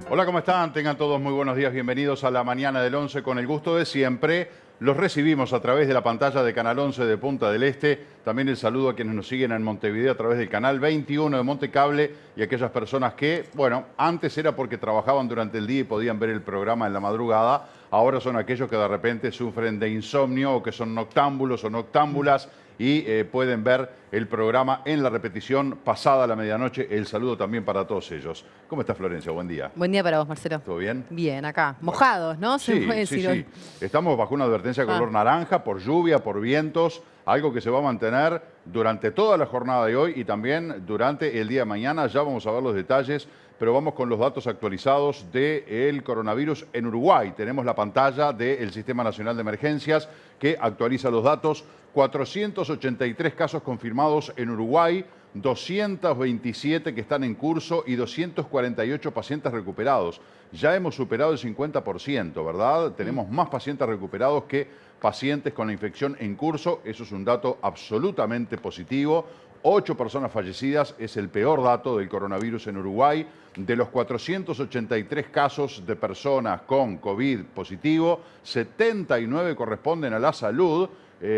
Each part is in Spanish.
Hola, ¿cómo están? Tengan todos muy buenos días. Bienvenidos a la mañana del 11 con el gusto de siempre. Los recibimos a través de la pantalla de Canal 11 de Punta del Este. También el saludo a quienes nos siguen en Montevideo a través del Canal 21 de Montecable y aquellas personas que, bueno, antes era porque trabajaban durante el día y podían ver el programa en la madrugada. Ahora son aquellos que de repente sufren de insomnio o que son noctámbulos o noctámbulas y pueden ver el programa en la repetición pasada la medianoche. El saludo también para todos ellos. ¿Cómo está Florencia? Buen día. Buen día para vos, Marcelo. ¿Todo bien? Bien, acá. Bueno. Mojados, ¿no? Se Sí, puede sí, decir hoy. sí. Estamos bajo una advertencia de color naranja por lluvia, por vientos, algo que se va a mantener durante toda la jornada de hoy y también durante el día de mañana. Ya vamos a ver los detalles, pero vamos con los datos actualizados del coronavirus en Uruguay. Tenemos la pantalla del Sistema Nacional de Emergencias que actualiza los datos. 483 casos confirmados en Uruguay, 227 que están en curso y 248 pacientes recuperados. Ya hemos superado el 50%, ¿verdad? Tenemos más pacientes recuperados que pacientes con la infección en curso. Eso es un dato absolutamente positivo. 8 personas fallecidas es el peor dato del coronavirus en Uruguay. De los 483 casos de personas con COVID positivo, 79 corresponden a la salud.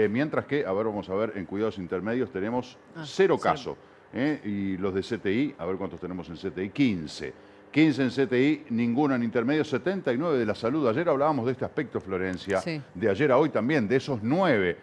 Mientras que, a ver, vamos a ver, en cuidados intermedios tenemos 0 casos. Y los de CTI, a ver cuántos tenemos en CTI, 15. 15 en CTI, ninguno en intermedios, 79 de la salud. Ayer hablábamos de este aspecto, Florencia, Sí. de ayer a hoy también, de esos 9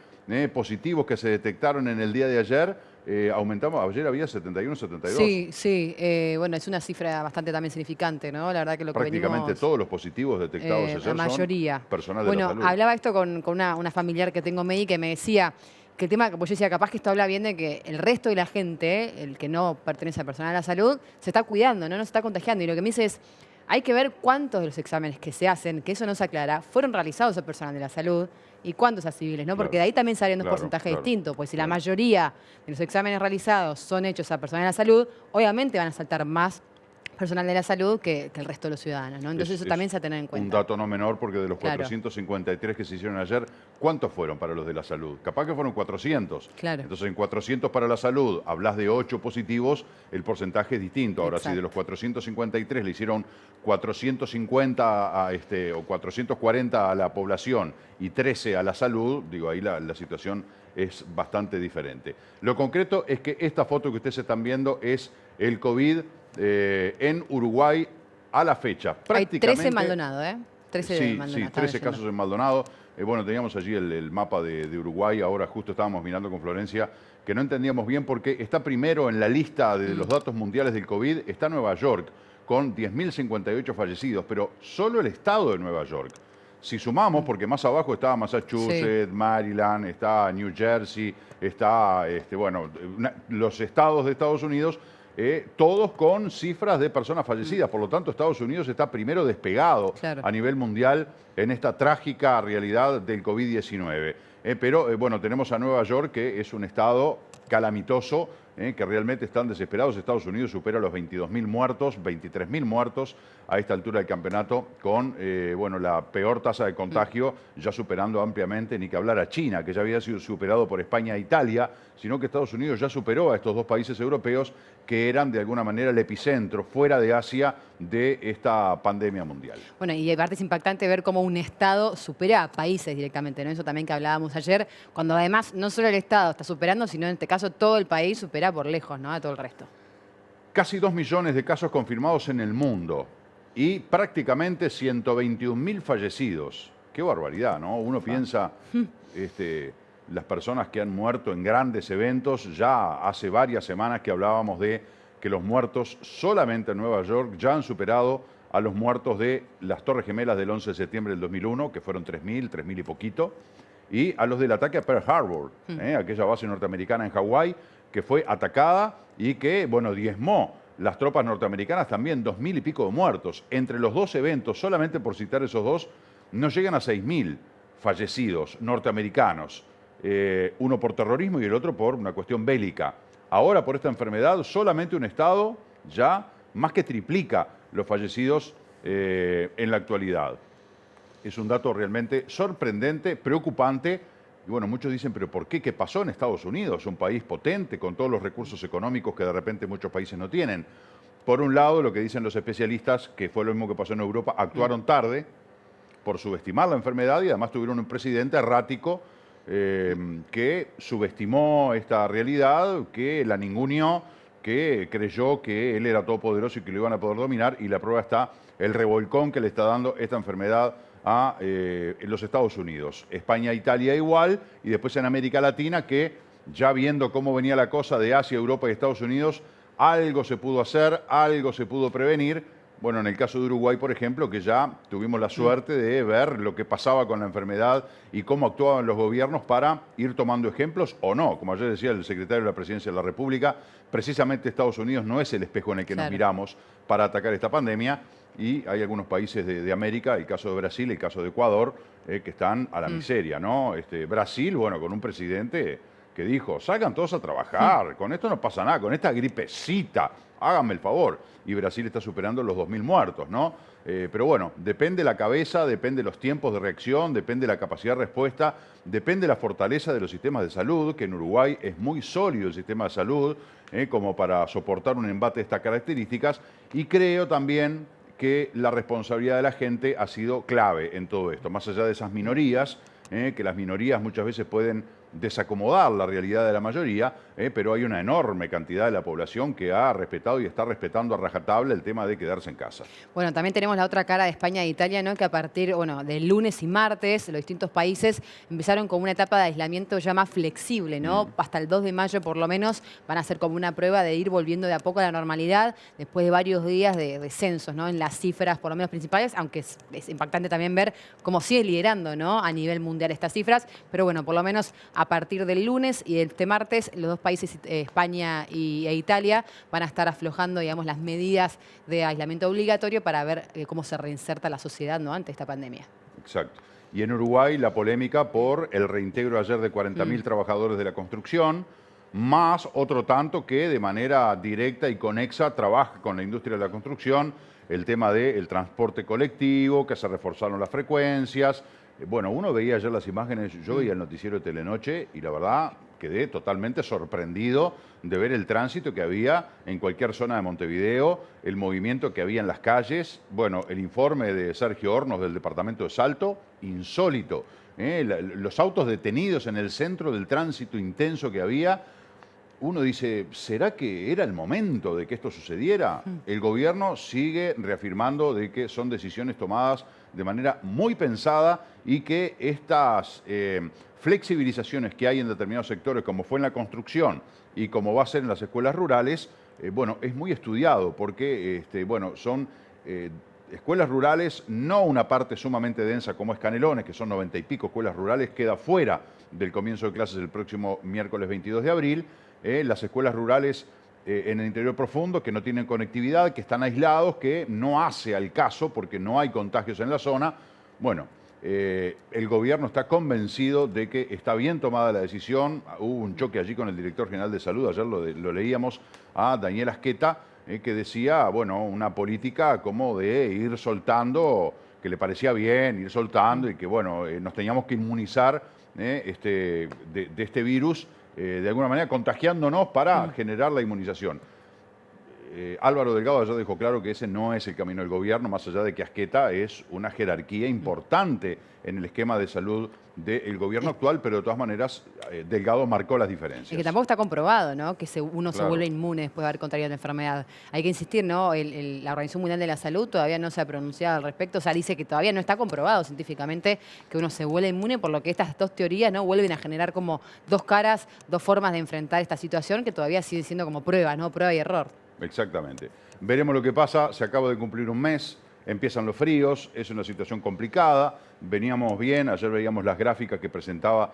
positivos que se detectaron en el día de ayer. Aumentamos, ayer había 71, 72. Sí, sí. Bueno, es una cifra bastante también significante, ¿no? La verdad que lo que Prácticamente venimos... todos los positivos detectados ayer la mayoría. son personal de la Bueno, salud. hablaba esto con una familiar que tengo médica que me decía que el tema, pues yo decía, capaz que esto habla bien de que el resto de la gente, el que no pertenece al personal de la salud, se está cuidando, ¿no? No se está contagiando. Y lo que me dice es, hay que ver cuántos de los exámenes que se hacen, que eso no se aclara, fueron realizados al personal de la salud y cuántos a civiles, ¿no? Claro, Porque de ahí también salen dos claro, porcentajes claro, distintos. Pues si la claro. mayoría de los exámenes realizados son hechos a personal de la salud, obviamente van a saltar más personal de la salud que el resto de los ciudadanos, ¿no? Entonces eso también se ha de tener en un cuenta. dato no menor porque de los Claro. 453 que se hicieron ayer, ¿cuántos fueron para los de la salud? Capaz que fueron 400. Claro. Entonces, en 400 para la salud, hablas de 8 positivos, el porcentaje es distinto. Ahora, si de los 453 le hicieron 450 o 440 a la población y 13 a la salud, digo, ahí la situación es bastante diferente. Lo concreto es que esta foto que ustedes están viendo es el COVID en Uruguay a la fecha. Hay Prácticamente, 13 en Maldonado, ¿eh? 13 sí, en Maldonado. sí, estaba 13 leyendo. casos en Maldonado. Bueno, teníamos allí el mapa de Uruguay. Ahora justo estábamos mirando con Florencia que no entendíamos bien porque está primero en la lista de los datos mundiales del COVID, está Nueva York con 10.058 fallecidos, pero solo el estado de Nueva York. Si sumamos, porque más abajo está Massachusetts, Maryland, está New Jersey, está, los estados de Estados Unidos, todos con cifras de personas fallecidas. Por lo tanto, Estados Unidos está primero despegado a nivel mundial en esta trágica realidad del COVID-19. Pero bueno, tenemos a Nueva York, que es un estado calamitoso, que realmente están desesperados. Estados Unidos supera los 22.000 muertos, 23.000 muertos a esta altura del campeonato, con la peor tasa de contagio, ya superando ampliamente, ni que hablar a China, que ya había sido superado por España e Italia, sino que Estados Unidos ya superó a estos dos países europeos que eran de alguna manera el epicentro, fuera de Asia, de esta pandemia mundial. Bueno, y aparte es impactante ver cómo un Estado supera a países directamente, ¿no? Eso también que hablábamos ayer, cuando además no solo el Estado está superando, sino en este caso todo el país supera por lejos, ¿no? A todo el resto. Casi 2 millones de casos confirmados en el mundo y prácticamente 121.000 fallecidos. Qué barbaridad, ¿no? Uno piensa, las personas que han muerto en grandes eventos, ya hace varias semanas que hablábamos de que los muertos solamente en Nueva York ya han superado a los muertos de las Torres Gemelas del 11 de septiembre del 2001, que fueron 3.000 y poquito, y a los del ataque a Pearl Harbor, aquella base norteamericana en Hawái, que fue atacada y que, bueno, diezmó las tropas norteamericanas también, 2.000 y pico de muertos. Entre los dos eventos, solamente por citar esos dos, no llegan a 6.000 fallecidos norteamericanos. Uno por terrorismo y el otro por una cuestión bélica. Ahora, por esta enfermedad, solamente un estado ya más que triplica los fallecidos en la actualidad. Es un dato realmente sorprendente, preocupante. Y bueno, muchos dicen, pero ¿por qué? ¿Qué pasó en Estados Unidos? Un país potente, con todos los recursos económicos que de repente muchos países no tienen. Por un lado, lo que dicen los especialistas, que fue lo mismo que pasó en Europa, actuaron tarde por subestimar la enfermedad y además tuvieron un presidente errático que subestimó esta realidad, que la ninguneó, que creyó que él era todopoderoso y que lo iban a poder dominar, y la prueba está el revolcón que le está dando esta enfermedad a los Estados Unidos. España e Italia igual, y después en América Latina, que ya viendo cómo venía la cosa de Asia, Europa y Estados Unidos, algo se pudo hacer, algo se pudo prevenir. Bueno, en el caso de Uruguay, por ejemplo, que ya tuvimos la suerte de ver lo que pasaba con la enfermedad y cómo actuaban los gobiernos para ir tomando ejemplos o no. Como ayer decía el secretario de la Presidencia de la República, precisamente Estados Unidos no es el espejo en el que nos miramos para atacar esta pandemia, y hay algunos países de América, el caso de Brasil, el caso de Ecuador, que están a la miseria, ¿no? Brasil, bueno, con un presidente que dijo, salgan todos a trabajar, con esto no pasa nada, con esta gripecita, háganme el favor. Y Brasil está superando los 2.000 muertos, ¿no? Pero bueno, depende la cabeza, depende los tiempos de reacción, depende la capacidad de respuesta, depende la fortaleza de los sistemas de salud, que en Uruguay es muy sólido el sistema de salud, como para soportar un embate de estas características. Y creo también que la responsabilidad de la gente ha sido clave en todo esto, más allá de esas minorías, que las minorías muchas veces pueden desacomodar la realidad de la mayoría, pero hay una enorme cantidad de la población que ha respetado y está respetando a rajatabla el tema de quedarse en casa. Bueno, también tenemos la otra cara de España e Italia, ¿no? Que a partir, bueno, del lunes y martes, los distintos países empezaron con una etapa de aislamiento ya más flexible, ¿no? Hasta el 2 de mayo por lo menos van a ser como una prueba de ir volviendo de a poco a la normalidad después de varios días de descensos, ¿no? En las cifras por lo menos principales, aunque es impactante también ver cómo sigue liderando, ¿no? A nivel mundial estas cifras, pero bueno, por lo menos a partir del lunes y este martes, los dos países, España e Italia, van a estar aflojando, digamos, las medidas de aislamiento obligatorio para ver cómo se reinserta la sociedad, ¿no? Ante esta pandemia. Exacto. Y en Uruguay la polémica por el reintegro ayer de 40.000 trabajadores de la construcción, más otro tanto que de manera directa y conexa trabaja con la industria de la construcción, el tema del transporte colectivo, que se reforzaron las frecuencias. Bueno, uno veía ayer las imágenes, yo veía el noticiero de Telenoche y la verdad quedé totalmente sorprendido de ver el tránsito que había en cualquier zona de Montevideo, el movimiento que había en las calles. Bueno, el informe de Sergio Hornos del departamento de Salto, insólito. Los autos detenidos en el centro del tránsito intenso que había. Uno dice, ¿será que era el momento de que esto sucediera? El gobierno sigue reafirmando de que son decisiones tomadas de manera muy pensada y que estas flexibilizaciones que hay en determinados sectores, como fue en la construcción y como va a ser en las escuelas rurales, bueno, es muy estudiado porque, bueno, son escuelas rurales, no una parte sumamente densa como es Canelones, que son 90 y pico escuelas rurales, queda fuera del comienzo de clases el próximo miércoles 22 de abril. Las escuelas rurales en el interior profundo que no tienen conectividad, que están aislados, que no hace al caso porque no hay contagios en la zona. Bueno, el gobierno está convencido de que está bien tomada la decisión. Hubo un choque allí con el director general de salud, ayer lo leíamos a Daniel Asqueta, que decía, bueno, una política como de ir soltando, que le parecía bien, ir soltando y que, bueno, nos teníamos que inmunizar de este virus, de alguna manera contagiándonos para generar la inmunización. Álvaro Delgado ya dejó claro que ese no es el camino del gobierno, más allá de que Asqueta es una jerarquía importante en el esquema de salud del gobierno actual, pero de todas maneras Delgado marcó las diferencias. Y que tampoco está comprobado, ¿no? Que uno se Claro. vuelve inmune después de haber contraído la enfermedad. Hay que insistir, ¿no? La Organización Mundial de la Salud todavía no se ha pronunciado al respecto. O sea, dice que todavía no está comprobado científicamente que uno se vuelve inmune, por lo que estas dos teorías, ¿no? Vuelven a generar como dos caras, dos formas de enfrentar esta situación que todavía siguen siendo como pruebas, ¿no? Prueba y error. Exactamente. Veremos lo que pasa. Se acaba de cumplir un mes, empiezan los fríos, es una situación complicada. Veníamos bien, ayer veíamos las gráficas que presentaba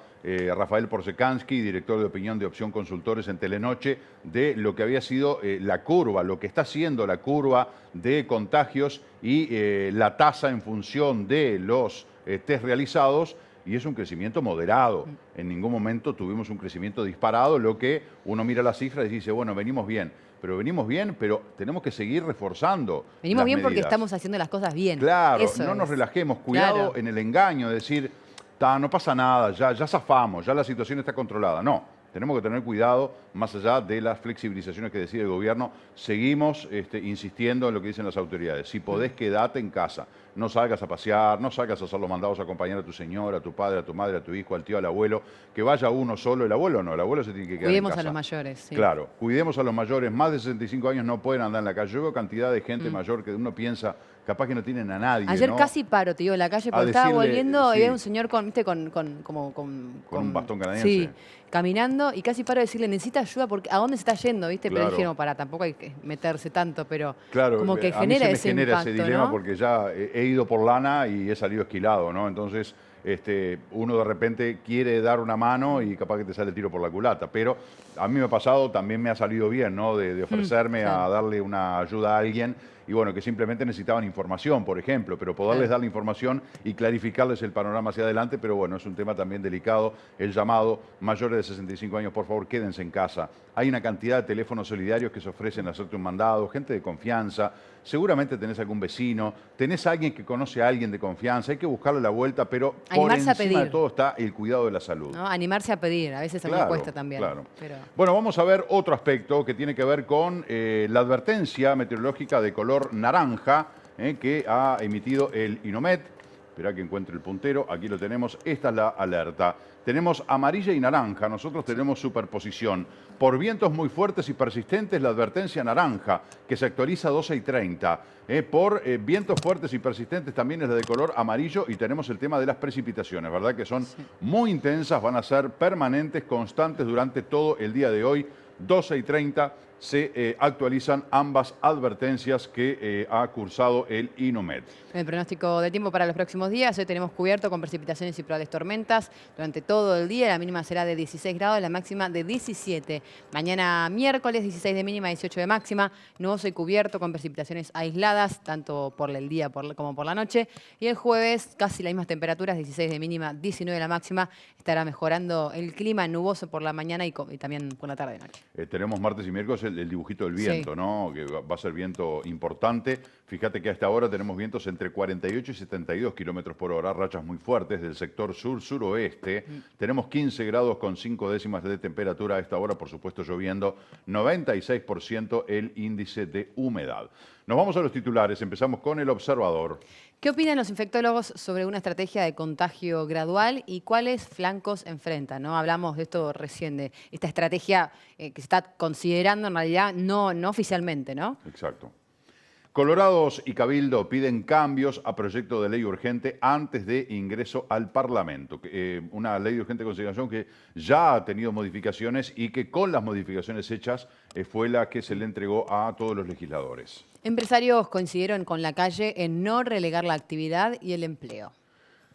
Rafael Porsekansky, director de opinión de Opción Consultores en Telenoche, de lo que había sido la curva, lo que está siendo la curva de contagios y la tasa en función de los test realizados. Y es un crecimiento moderado. En ningún momento tuvimos un crecimiento disparado, lo que uno mira las cifras y dice, bueno, venimos bien, pero tenemos que seguir reforzando. Venimos las bien porque medidas. estamos haciendo las cosas bien. Claro, Eso no nos es. relajemos, cuidado Claro. en el engaño de decir, no pasa nada, ya zafamos, ya la situación está controlada. No, Tenemos que tener cuidado, más allá de las flexibilizaciones que decide el gobierno, seguimos insistiendo en lo que dicen las autoridades. Si podés, quedate en casa. No salgas a pasear, no salgas a hacer los mandados a acompañar a tu señora, a tu padre, a tu madre, a tu hijo, al tío, al abuelo. Que vaya uno solo, el abuelo no, el abuelo se tiene que quedar en Cuidemos casa. a los mayores, sí. Claro, cuidemos a los mayores. Más de 65 años no pueden andar en la calle. Yo veo cantidad de gente mayor que uno piensa, capaz que no tienen a nadie, Ayer ¿no? casi paro, te digo, en la calle, A porque estaba decirle, volviendo y sí. había un señor con, ¿viste? Con un bastón canadiense. Sí, caminando y casi paro de decirle, necesita ayuda, porque ¿a dónde se está yendo? ¿Viste? Pero Claro. dije, no, para, tampoco hay que meterse tanto, pero Claro, como que a mí genera se me ese genera impacto, ese dilema ¿no? porque ya he ido por lana y he salido esquilado, ¿no? Entonces, uno de repente quiere dar una mano y capaz que te sale el tiro por la culata. Pero a mí me ha pasado, también me ha salido bien, ¿no? De ofrecerme a darle una ayuda a alguien y bueno, que simplemente necesitaban información, por ejemplo, pero poderles dar la información y clarificarles el panorama hacia adelante, pero bueno, es un tema también delicado, el llamado, mayores de 65 años, por favor, quédense en casa. Hay una cantidad de teléfonos solidarios que se ofrecen a hacerte un mandado, gente de confianza, seguramente tenés algún vecino, tenés a alguien que conoce a alguien de confianza, hay que buscarle la vuelta, pero por Animarse a encima de pedir. todo está el cuidado de la salud. ¿No? Animarse a pedir, a veces a mí me cuesta también. Claro. Pero... Bueno, vamos a ver otro aspecto que tiene que ver con la advertencia meteorológica de color naranja que ha emitido el INOMET. Esperá que encuentre el puntero, aquí lo tenemos, esta es la alerta. Tenemos amarilla y naranja, nosotros tenemos superposición. Por vientos muy fuertes y persistentes, la advertencia naranja, que se actualiza a 12:30. Por vientos fuertes y persistentes también es la de color amarillo y tenemos el tema de las precipitaciones, ¿verdad? Que son muy intensas, van a ser permanentes, constantes durante todo el día de hoy. 12:30 se actualizan ambas advertencias que ha cursado el INOMET. El pronóstico de tiempo para los próximos días, hoy tenemos cubierto con precipitaciones y probables tormentas durante todo el día. La mínima será de 16 grados, la máxima de 17. Mañana miércoles, 16 de mínima, 18 de máxima. Nuboso y cubierto con precipitaciones aisladas, tanto por el día como por la noche. Y el jueves, casi las mismas temperaturas, 16 de mínima, 19 de la máxima. Estará mejorando el clima, nuboso por la mañana y también por la tarde y noche. Tenemos martes y miércoles el dibujito del viento, ¿no? Que va a ser viento importante. Fíjate que a esta hora tenemos vientos entre 48 y 72 kilómetros por hora, rachas muy fuertes del sector sur-suroeste. Tenemos 15 grados con 5 décimas de temperatura a esta hora, por supuesto lloviendo, 96% el índice de humedad. Nos vamos a los titulares, empezamos con El Observador. ¿Qué opinan los infectólogos sobre una estrategia de contagio gradual y cuáles flancos enfrentan? ¿No? Hablamos de esto recién, de esta estrategia que se está considerando en realidad no oficialmente, ¿no? Exacto. Colorados y Cabildo piden cambios a proyecto de ley urgente antes de ingreso al Parlamento. Una ley de urgente consideración que ya ha tenido modificaciones y que con las modificaciones hechas fue la que se le entregó a todos los legisladores. Empresarios coincidieron con la calle en no relegar la actividad y el empleo.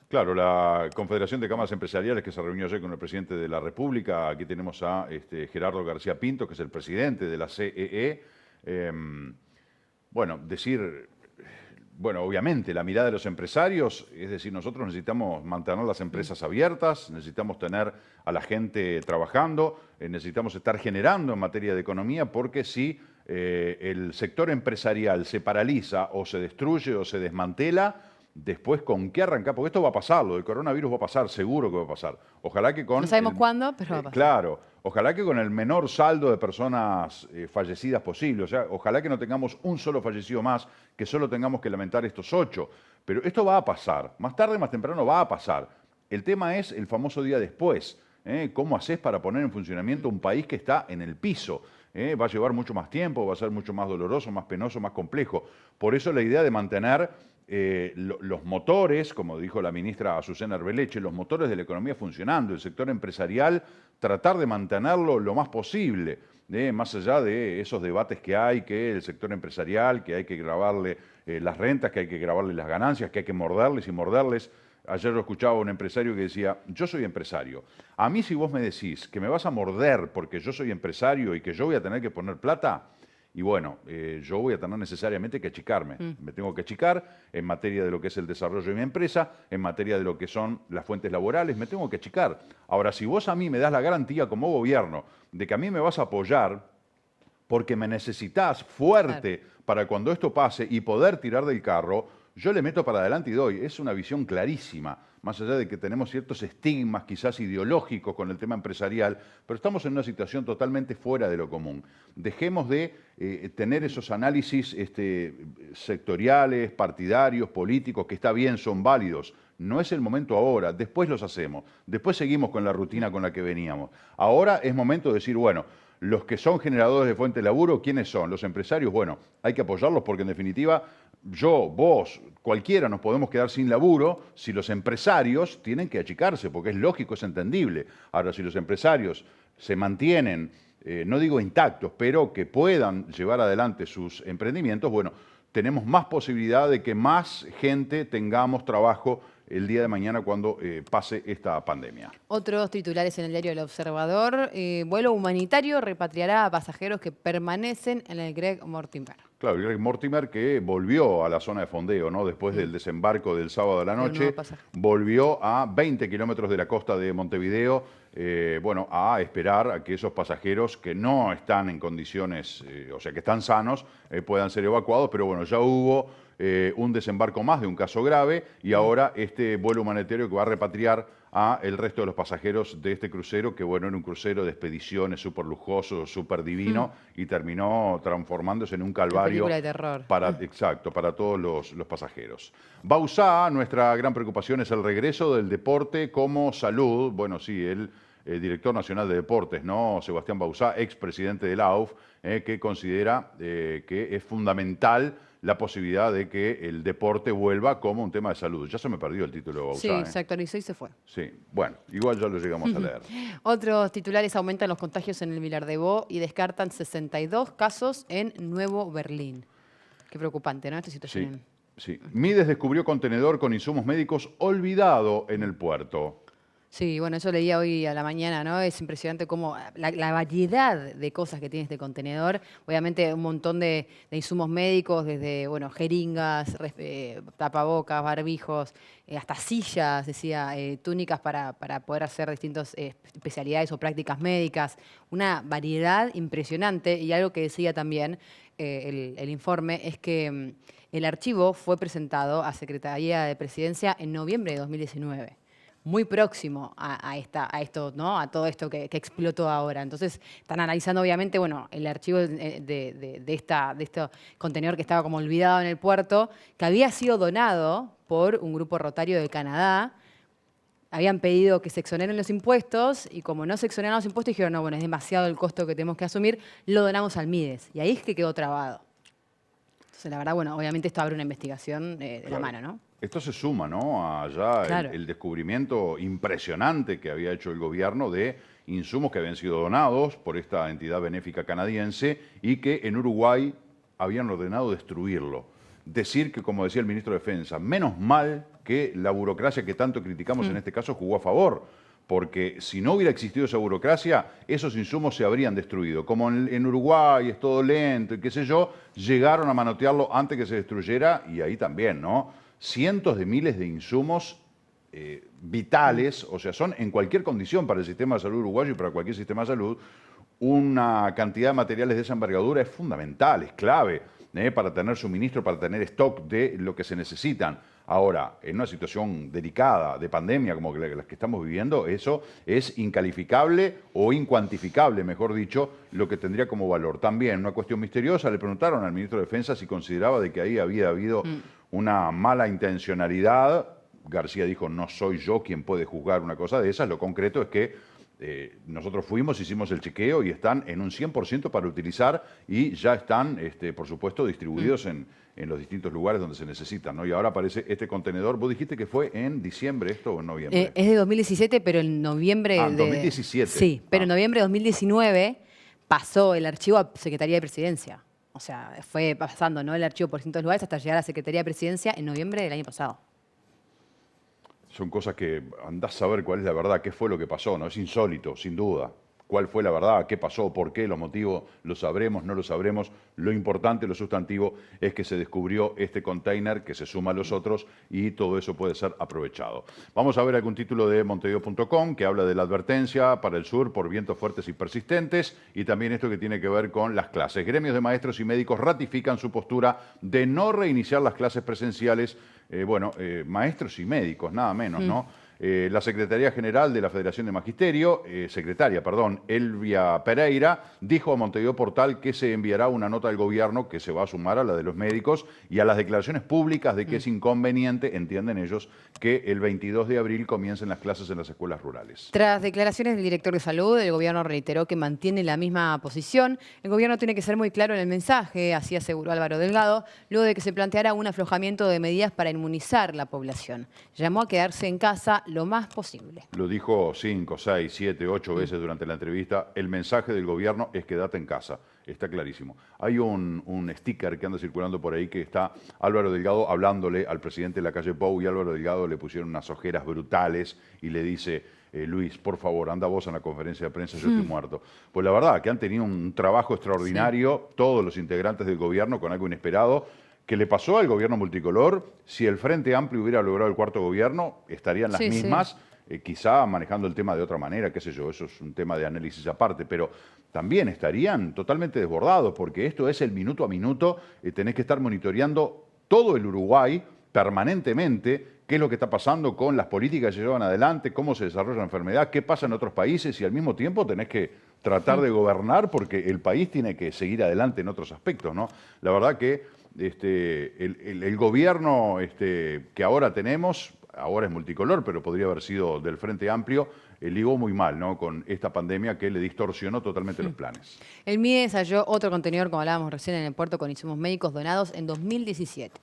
Claro, la Confederación de Cámaras Empresariales que se reunió ayer con el presidente de la República, aquí tenemos a Gerardo García Pinto, que es el presidente de la CEE. Obviamente la mirada de los empresarios, es decir, nosotros necesitamos mantener las empresas abiertas, necesitamos tener a la gente trabajando, necesitamos estar generando en materia de economía, porque si el sector empresarial se paraliza o se destruye o se desmantela, después, ¿con qué arrancar? Porque esto va a pasar, lo del coronavirus va a pasar, seguro que va a pasar. Ojalá que con... No sabemos cuándo, pero va a pasar. Claro, ojalá que con el menor saldo de personas fallecidas posible. O sea, ojalá que no tengamos un solo fallecido más, que solo tengamos que lamentar estos 8. Pero esto va a pasar, más tarde, más temprano va a pasar. El tema es el famoso día después. ¿Cómo haces para poner en funcionamiento un país que está en el piso? Va a llevar mucho más tiempo, va a ser mucho más doloroso, más penoso, más complejo. Por eso la idea de mantener los motores, como dijo la ministra Azucena Arbeleche, los motores de la economía funcionando, el sector empresarial, tratar de mantenerlo lo más posible, más allá de esos debates que hay, que el sector empresarial, que hay que grabarle las rentas, que hay que grabarle las ganancias, que hay que morderles y morderles. Ayer lo escuchaba un empresario que decía, yo soy empresario, a mí si vos me decís que me vas a morder porque yo soy empresario y que yo voy a tener que poner plata, y bueno, yo voy a tener necesariamente que achicarme. Me tengo que achicar en materia de lo que es el desarrollo de mi empresa, en materia de lo que son las fuentes laborales, me tengo que achicar. Ahora, si vos a mí me das la garantía como gobierno de que a mí me vas a apoyar porque me necesitas fuerte para cuando esto pase y poder tirar del carro, yo le meto para adelante y doy. Es una visión clarísima. más allá de que tenemos ciertos estigmas quizás ideológicos con el tema empresarial, pero estamos en una situación totalmente fuera de lo común. Dejemos de tener esos análisis sectoriales, partidarios, políticos, que está bien, son válidos. No es el momento ahora, después los hacemos, después seguimos con la rutina con la que veníamos. Ahora es momento de decir, bueno, los que son generadores de fuente de laburo, ¿quiénes son? Los empresarios, bueno, hay que apoyarlos porque en definitiva yo, vos, cualquiera nos podemos quedar sin laburo si los empresarios tienen que achicarse, porque es lógico, es entendible. Ahora, si los empresarios se mantienen, no digo intactos, pero que puedan llevar adelante sus emprendimientos, bueno, tenemos más posibilidad de que más gente tengamos trabajo el día de mañana cuando pase esta pandemia. Otros titulares en el diario El Observador. Vuelo humanitario repatriará a pasajeros que permanecen en el Greg Mortimer. Claro, Greg Mortimer, que volvió a la zona de fondeo, ¿no? Después del desembarco del sábado de la noche, volvió a 20 kilómetros de la costa de Montevideo, bueno, a esperar a que esos pasajeros que no están en condiciones, o sea, que están sanos, puedan ser evacuados, pero bueno, ya hubo un desembarco más de un caso grave y ahora este vuelo humanitario que va a repatriar a el resto de los pasajeros de este crucero, que bueno, era un crucero de expediciones súper lujoso, súper divino, y terminó transformándose en un calvario. Una película de terror. Exacto, para todos los pasajeros. Bauzá, nuestra gran preocupación es el regreso del deporte como salud. Bueno, sí, el director nacional de deportes, ¿no? Sebastián Bauzá, expresidente de la AUF, que considera que es fundamental la posibilidad de que el deporte vuelva como un tema de salud. Ya se me perdió el título de Bauzá. Sí, se actualizó y se fue. Sí, bueno, igual ya lo llegamos a leer. Otros titulares: aumentan los contagios en el Vilar de Bo y descartan 62 casos en Nuevo Berlín. Qué preocupante, ¿no? Esta situación. Sí. Mides descubrió contenedor con insumos médicos olvidado en el puerto. Sí, bueno, eso leía hoy a la mañana, ¿no? Es impresionante cómo la variedad de cosas que tiene este contenedor. Obviamente un montón de insumos médicos, desde, bueno, jeringas, tapabocas, barbijos, hasta sillas, decía, túnicas para poder hacer distintas especialidades o prácticas médicas. Una variedad impresionante, y algo que decía también el informe es que el archivo fue presentado a Secretaría de Presidencia en noviembre de 2019. Muy próximo a esto, ¿no? A todo esto que explotó ahora. Entonces, están analizando, obviamente, bueno, el archivo de este contenedor que estaba como olvidado en el puerto, que había sido donado por un grupo rotario de Canadá. Habían pedido que se exoneren los impuestos, y como no se exoneran los impuestos, dijeron, no, bueno, es demasiado el costo que tenemos que asumir, lo donamos al Mides. Y ahí es que quedó trabado. Entonces, la verdad, bueno, obviamente esto abre una investigación de la mano, ¿no? Esto se suma, ¿no? A ya Claro. el descubrimiento impresionante que había hecho el gobierno de insumos que habían sido donados por esta entidad benéfica canadiense y que en Uruguay habían ordenado destruirlo. Decir que, como decía el ministro de Defensa, menos mal que la burocracia que tanto criticamos en este caso jugó a favor, porque si no hubiera existido esa burocracia, esos insumos se habrían destruido. Como en Uruguay es todo lento y qué sé yo, llegaron a manotearlo antes que se destruyera, y ahí también, ¿no? Cientos de miles de insumos vitales, o sea, son en cualquier condición para el sistema de salud uruguayo y para cualquier sistema de salud, una cantidad de materiales de esa envergadura es fundamental, es clave, para tener suministro, para tener stock de lo que se necesitan. Ahora, en una situación delicada de pandemia como la que estamos viviendo, eso es incalificable o incuantificable, mejor dicho, lo que tendría como valor. También, una cuestión misteriosa, le preguntaron al ministro de Defensa si consideraba de que ahí había habido una mala intencionalidad. García dijo, no soy yo quien puede juzgar una cosa de esas. Lo concreto es que nosotros fuimos, hicimos el chequeo y están en un 100% para utilizar, y ya están, por supuesto, distribuidos en los distintos lugares donde se necesitan, ¿no? Y ahora aparece este contenedor. Vos dijiste que fue en diciembre esto o en noviembre. Es de 2017, pero en noviembre... en 2017. Sí, pero en noviembre de 2019 pasó el archivo a Secretaría de Presidencia. O sea, fue pasando, ¿no?, el archivo por distintos lugares hasta llegar a Secretaría de Presidencia en noviembre del año pasado. Son cosas que andás a saber cuál es la verdad, qué fue lo que pasó, ¿no? Es insólito, sin duda. cuál fue la verdad, qué pasó, por qué, los motivos, lo sabremos, no lo sabremos. Lo importante, lo sustantivo, es que se descubrió este container que se suma a los otros y todo eso puede ser aprovechado. Vamos a ver algún título de Montevideo.com que habla de la advertencia para el sur por vientos fuertes y persistentes y también esto que tiene que ver con las clases. Gremios de maestros y médicos ratifican su postura de no reiniciar las clases presenciales. Maestros y médicos, nada menos, ¿no? La Secretaría General de la Federación de Magisterio, Elvia Pereira, dijo a Montevideo Portal que se enviará una nota al gobierno que se va a sumar a la de los médicos y a las declaraciones públicas de que es inconveniente, entienden ellos, que el 22 de abril comiencen las clases en las escuelas rurales. Tras declaraciones del director de salud, el gobierno reiteró que mantiene la misma posición. El gobierno tiene que ser muy claro en el mensaje, así aseguró Álvaro Delgado, luego de que se planteara un aflojamiento de medidas para inmunizar la población. Llamó a quedarse en casa lo más posible. Lo dijo 5, 6, 7, 8 veces durante la entrevista. El mensaje del gobierno es quédate en casa. Está clarísimo. Hay un sticker que anda circulando por ahí que está Álvaro Delgado hablándole al presidente de la calle Pou y Álvaro Delgado le pusieron unas ojeras brutales y le dice, Luis, por favor, anda vos a la conferencia de prensa, yo estoy muerto. Pues la verdad que han tenido un trabajo extraordinario todos los integrantes del gobierno con algo inesperado. ¿Qué le pasó al gobierno multicolor? Si el Frente Amplio hubiera logrado el cuarto gobierno, estarían las mismas, quizá manejando el tema de otra manera, qué sé yo, eso es un tema de análisis aparte, pero también estarían totalmente desbordados, porque esto es el minuto a minuto, tenés que estar monitoreando todo el Uruguay permanentemente, qué es lo que está pasando con las políticas que se llevan adelante, cómo se desarrolla la enfermedad, qué pasa en otros países y al mismo tiempo tenés que tratar de gobernar porque el país tiene que seguir adelante en otros aspectos, ¿no? La verdad que el gobierno que ahora tenemos, ahora es multicolor, pero podría haber sido del Frente Amplio, ligó muy mal, ¿no? Con esta pandemia que le distorsionó totalmente los planes. El MIDES halló otro contenedor, como hablábamos recién, en el puerto con insumos médicos donados en 2017.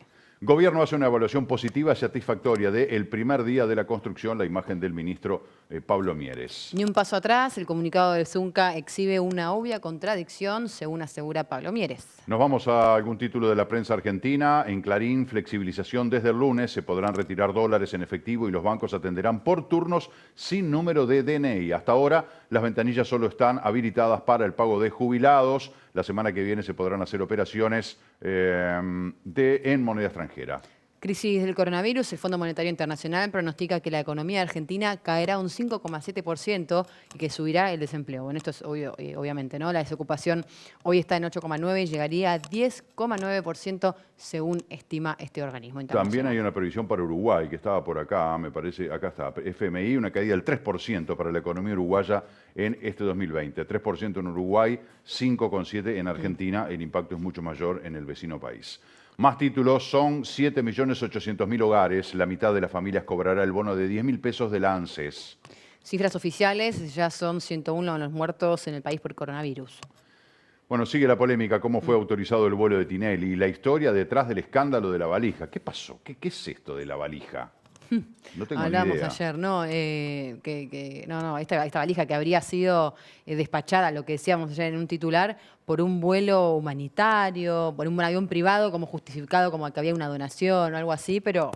Gobierno hace una evaluación positiva y satisfactoria del primer día de la construcción, la imagen del ministro Pablo Mieres. Ni un paso atrás, el comunicado del Zunca exhibe una obvia contradicción, según asegura Pablo Mieres. Nos vamos a algún título de la prensa argentina. En Clarín, flexibilización desde el lunes. Se podrán retirar dólares en efectivo y los bancos atenderán por turnos sin número de DNI. Hasta ahora, las ventanillas solo están habilitadas para el pago de jubilados. La semana que viene se podrán hacer operaciones en moneda extranjera. Crisis del coronavirus, el Fondo Monetario Internacional pronostica que la economía argentina caerá un 5,7% y que subirá el desempleo. Bueno, esto es obvio, obviamente, ¿no? La desocupación hoy está en 8,9% y llegaría a 10,9% según estima este organismo internacional. También hay una previsión para Uruguay, que estaba por acá, me parece, acá está, FMI, una caída del 3% para la economía uruguaya en este 2020. 3% en Uruguay, 5,7% en Argentina. El impacto es mucho mayor en el vecino país. Más títulos, son 7.800.000 hogares. La mitad de las familias cobrará el bono de 10.000 pesos de la ANSES. Cifras oficiales, ya son 101 los muertos en el país por coronavirus. Bueno, sigue la polémica, cómo fue autorizado el vuelo de Tinelli y la historia detrás del escándalo de la valija. ¿Qué pasó? ¿Qué es esto de la valija? No tengo ni idea. Hablamos ayer, ¿no? Esta valija que habría sido despachada, lo que decíamos ayer en un titular, por un vuelo humanitario, por un avión privado, como justificado, como que había una donación o algo así, pero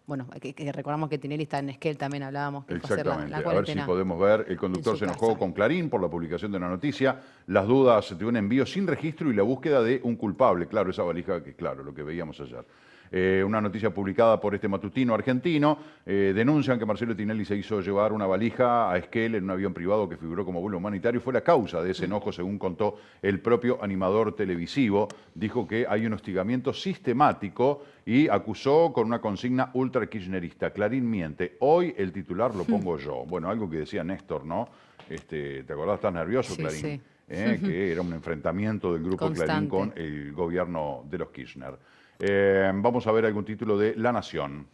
bueno, que recordamos que Tinelli está en Esquel, también hablábamos que exactamente, la a ver si podemos ver. El conductor se enojó con Clarín por la publicación de una noticia, las dudas de un envío sin registro y la búsqueda de un culpable. Claro, esa valija que, claro, lo que veíamos ayer. Una noticia publicada por este matutino argentino, denuncian que Marcelo Tinelli se hizo llevar una valija a Esquel en un avión privado que figuró como vuelo humanitario. Fue la causa de ese enojo, según contó el propio animador televisivo. Dijo que hay un hostigamiento sistemático y acusó con una consigna ultra kirchnerista. Clarín miente. Hoy el titular lo pongo yo. Bueno, algo que decía Néstor, ¿no? ¿Te acordás? ¿Estás nervioso, Clarín? Sí. Que era un enfrentamiento del grupo Clarín con el gobierno de los Kirchner. Vamos a ver algún título de La Nación.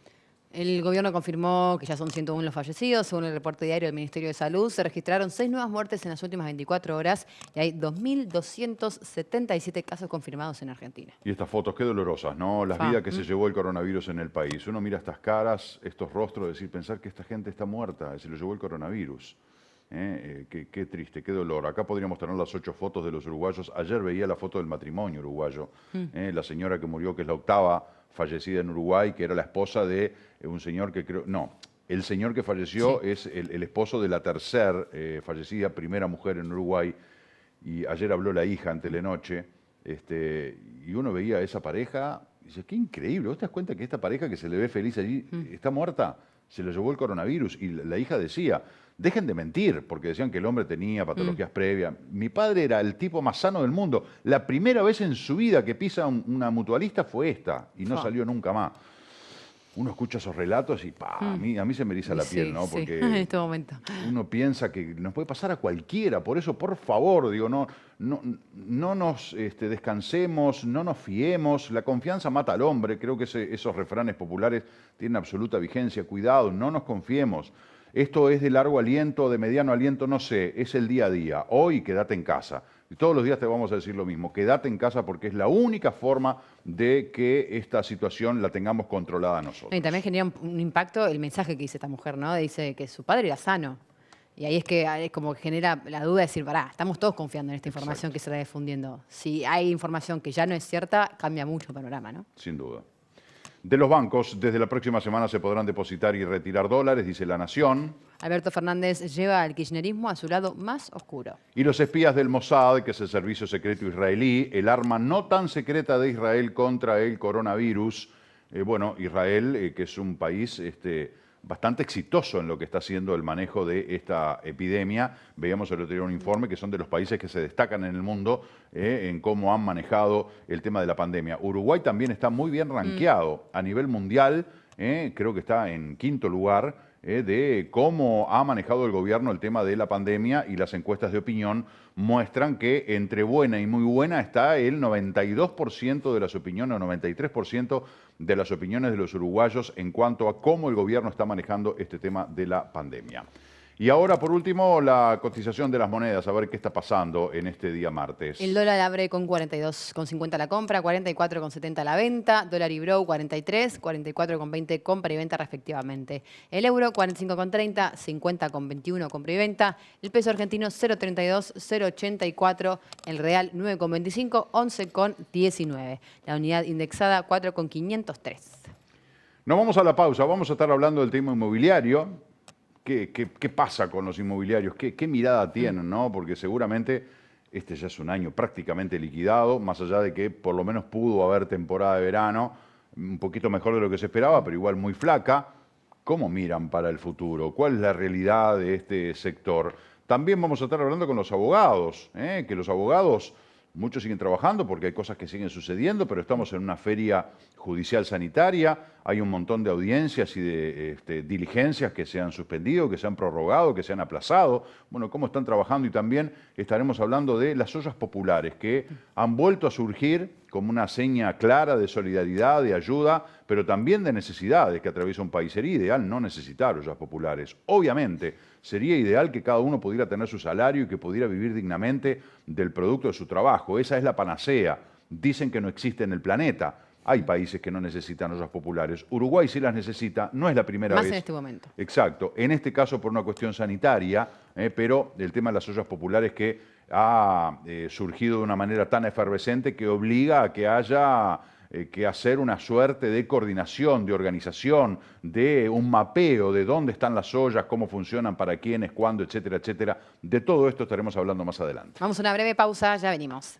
El gobierno confirmó que ya son 101 los fallecidos. Según el reporte diario del Ministerio de Salud, se registraron 6 nuevas muertes en las últimas 24 horas y hay 2.277 casos confirmados en Argentina. Y estas fotos, qué dolorosas, ¿no? Las vidas que se llevó el coronavirus en el país. Uno mira estas caras, estos rostros, decir, pensar que esta gente está muerta, se lo llevó el coronavirus. Qué triste, qué dolor. Acá podríamos tener las 8 fotos de los uruguayos. Ayer veía la foto del matrimonio uruguayo. La señora que murió, que es la octava fallecida en Uruguay, que era la esposa de un señor que creo... No, El señor que falleció Sí. es el esposo de la fallecida primera mujer en Uruguay. Y ayer habló la hija en Telenoche. Y uno veía a esa pareja y dice, qué increíble. ¿Vos te das cuenta que esta pareja que se le ve feliz allí está muerta? Se la llevó el coronavirus. Y la hija decía, dejen de mentir, porque decían que el hombre tenía patologías previas. Mi padre era el tipo más sano del mundo. La primera vez en su vida que pisa una mutualista fue esta y no Fa. salió nunca más. Uno escucha esos relatos y a mí se me eriza la piel, Sí, ¿no? sí, Porque en este momento. uno piensa que nos puede pasar a cualquiera. Por eso, por favor, digo, no nos descansemos, no nos fiemos. La confianza mata al hombre. Creo que esos refranes populares tienen absoluta vigencia. Cuidado, no nos confiemos. Esto es de largo aliento, de mediano aliento, no sé. Es el día a día. Hoy quédate en casa. Y todos los días te vamos a decir lo mismo. Quédate en casa porque es la única forma de que esta situación la tengamos controlada nosotros. Y también genera un impacto el mensaje que dice esta mujer, ¿no? Dice que su padre era sano. Y ahí es que es como que genera la duda de decir, pará, estamos todos confiando en esta información que se está difundiendo. Si hay información que ya no es cierta, cambia mucho el panorama, ¿no? Sin duda. De los bancos, desde la próxima semana se podrán depositar y retirar dólares, dice La Nación. Alberto Fernández lleva al kirchnerismo a su lado más oscuro. Y los espías del Mossad, que es el servicio secreto israelí, el arma no tan secreta de Israel contra el coronavirus. Israel, que es un país bastante exitoso en lo que está haciendo el manejo de esta epidemia. Veíamos el otro día un informe que son de los países que se destacan en el mundo en cómo han manejado el tema de la pandemia. Uruguay también está muy bien rankeado a nivel mundial, creo que está en quinto lugar, de cómo ha manejado el gobierno el tema de la pandemia, y las encuestas de opinión muestran que entre buena y muy buena está el 92% de las opiniones, o 93% de las opiniones de los uruguayos en cuanto a cómo el gobierno está manejando este tema de la pandemia. Y ahora, por último, la cotización de las monedas, a ver qué está pasando en este día martes. El dólar abre con 42,50 la compra, 44,70 la venta, dólar Ibrow 43, 44,20 compra y venta respectivamente. El euro 45,30, 50,21 compra y venta, el peso argentino 0,32, 0,84, el real 9,25, 11,19. La unidad indexada 4,503. Nos vamos a la pausa, vamos a estar hablando del tema inmobiliario. ¿Qué pasa con los inmobiliarios? ¿Qué mirada tienen, no? Porque seguramente este ya es un año prácticamente liquidado, más allá de que por lo menos pudo haber temporada de verano, un poquito mejor de lo que se esperaba, pero igual muy flaca. ¿Cómo miran para el futuro? ¿Cuál es la realidad de este sector? También vamos a estar hablando con los abogados, que los abogados, muchos siguen trabajando porque hay cosas que siguen sucediendo, pero estamos en una feria judicial sanitaria, hay un montón de audiencias y de diligencias que se han suspendido, que se han prorrogado, que se han aplazado. Bueno, cómo están trabajando, y también estaremos hablando de las ollas populares que han vuelto a surgir como una seña clara de solidaridad, de ayuda, pero también de necesidades que atraviesa un país. Sería ideal no necesitar ollas populares. Obviamente, sería ideal que cada uno pudiera tener su salario y que pudiera vivir dignamente del producto de su trabajo. Esa es la panacea. Dicen que no existe en el planeta. Hay países que no necesitan ollas populares. Uruguay sí las necesita, no es la primera vez. Más en este momento. Exacto. En este caso por una cuestión sanitaria, pero el tema de las ollas populares que ha surgido de una manera tan efervescente que obliga a que haya que hacer una suerte de coordinación, de organización, de un mapeo de dónde están las ollas, cómo funcionan, para quiénes, cuándo, etcétera, etcétera. De todo esto estaremos hablando más adelante. Vamos a una breve pausa, ya venimos.